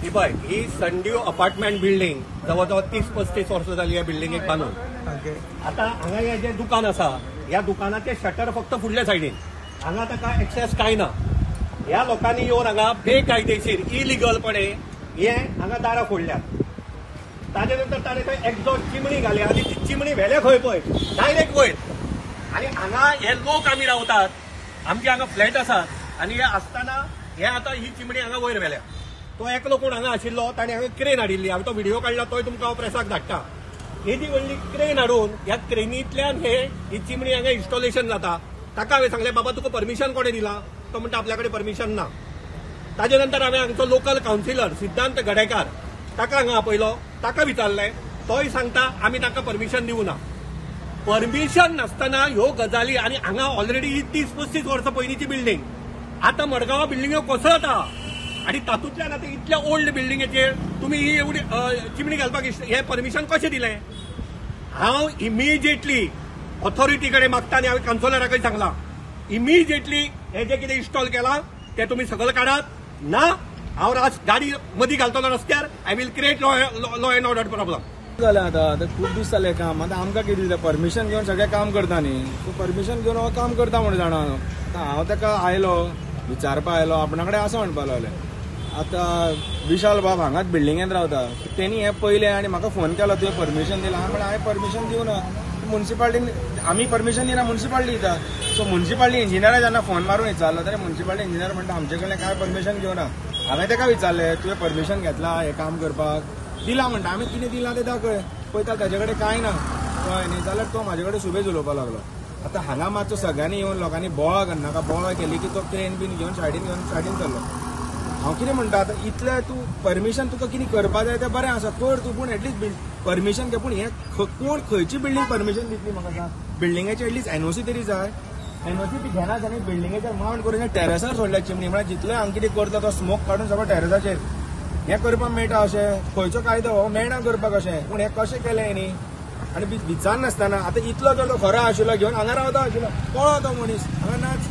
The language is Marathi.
ही पळय ही संडीव अपार्टमेंट बिल्डिंग जवळजवळ 30-35 वर्सां जाली ह्या बिल्डिंगेक बांदून। आता हांगा हे जे दुकान आसा ह्या दुकानाचे शटर फक्त फुडल्या सायडीन, हांगा ताका एक्सेस काय ना। ह्या लोकांनी येवन हांगा बेकायदेशीर इलिगलपणे हे हांगा दारां फोडल्यात। ताजे नंतर ताणें थंय एक्झॉस्ट चिमणी घाल्या आनी ती चिमणी व्हेल्या खंय पळय डायरेक्ट वयर। आनी हांगा हे लोक आमी रावतात, आमचे हांगा फ्लॅट आसात आनी हे आसतना हे आतां ही चिमणी हांगा वयर व्हेल्या। तो एकलो कोण हांगा आशिल्लो ताणें हांगा क्रेन हाडिल्ली, हांवें तो व्हिडिओ काडला तोय तुमकां हांव प्रेसाक धाडटा। येदी व्हडली क्रेन हाडून ह्या क्रेनींतल्यान ही चिमणी हांगा इन्स्टॉलेशन जाता। ताका हांवें सांगलें बाबा तुका परमिशन कोणें दिलां? तो म्हणटा आपल्या कडेन परमिशन ना। ताजे नंतर हांवें हांगचो लोकल कावन्सिलर सिद्धांत गडेकार ताका हांगा आपयलो, ताका विचारलें, तोय सांगता आमी ताका परमिशन दिवं ना। परमिशन नासतना ह्यो गजाली आनी हांगा ऑलरेडी ही 30-35 वर्सां पयलींची बिल्डींग, आतां मडगांवां बिल्डिंग्यो कोसळटा आनी तातूंतल्यान आतां इतल्या ओल्ड बिल्डिंगेचेर तुमी ही एवढी चिमणी घालपाक हें परमिशन कशें दिलें? हांव इमिजिएटली ऑथॉरिटी कडेन मागता आनी हांवें कावन्सिलराकय सांगलां, इमिजिएटली हे जे कितें इन्स्टॉल केलां तें तुमी सगळें काडात, ना हांव गाडी मदीं घालतलो रस्त्यार, I will create law and order problem. जालें आतां खूब दीस जालें काम, आतां आमकां कितें दिता परमिशन घेवन सगळें काम करता न्ही, सो परमिशन घेवन हांव काम करता म्हण जाणा। हांव ताका आयलो विचारपा आयलो, आपणा कडेन आसा म्हणपा लागलें। आतां विशाल बाब हांगाच बिल्डिंगेंत रावता, तेणी हें पयलें आनी म्हाका फोन केलो तुवें परमिशन दिलां, हांवें म्हणलें हांवें परमिशन दिवना, म्युन्सिपाल्टीन आमी परमिशन दिना म्युन्सिपाल्टी दिता। सो म्युन्सिपाल्टी इंजिनियरा जेन्ना फोन मारून विचारलो जाल्यार म्युन्सिपाल्टी इंजिनियर म्हणटा आमचे कडल्यान कांय परमिशन घेवना। हांवें ताका विचारलें तुवें परमिशन घेतला हें काम करपाक? दिलां म्हणटा। हांवें कितें दिलां तें दाखय, पळयता ताजे कडेन कांय ना, कळ्ळें न्ही? जाल्यार तो म्हाजे कडेन सुबेज उलोवपाक लागलो। आतां हांगा मातसो सगळ्यांनी येवन लोकांनी बोवाळ करनाका, बोवाळ केली की तो क्रेन बीन घेवन सायडीन चल्लो। हांव कितें म्हणटा आतां इतलें तूं परमिशन तुका कितें करपा जाय तें बरें आसा कर तूं, पूण एटलीस्ट परमिशन घे। पूण हें कोण खंयची बिल्डींग परमिशन दितली म्हाका सांग? बिल्डिंगेची एटलीस्ट एनओसी तरी जाय। एनओसी ती घेना जाल्यार बिल्डिंगेचेर माउंट करून टॅरसार सोडल्या चिमणी, म्हळ्यार जितलें हांगा कितें करता तो स्मोक काडून सगळो टॅरसाचेर हें करपाक मेळटा अशें खंयचो कायदो हो मेळना करपाक अशें। पूण हें कशें केलें न्ही? आनी विचार नासतना आतां इतलो जर तो खरो आशिल्लो घेवन हांगा रावता आशिल्लो, पळो तो मनीस हांगा नाच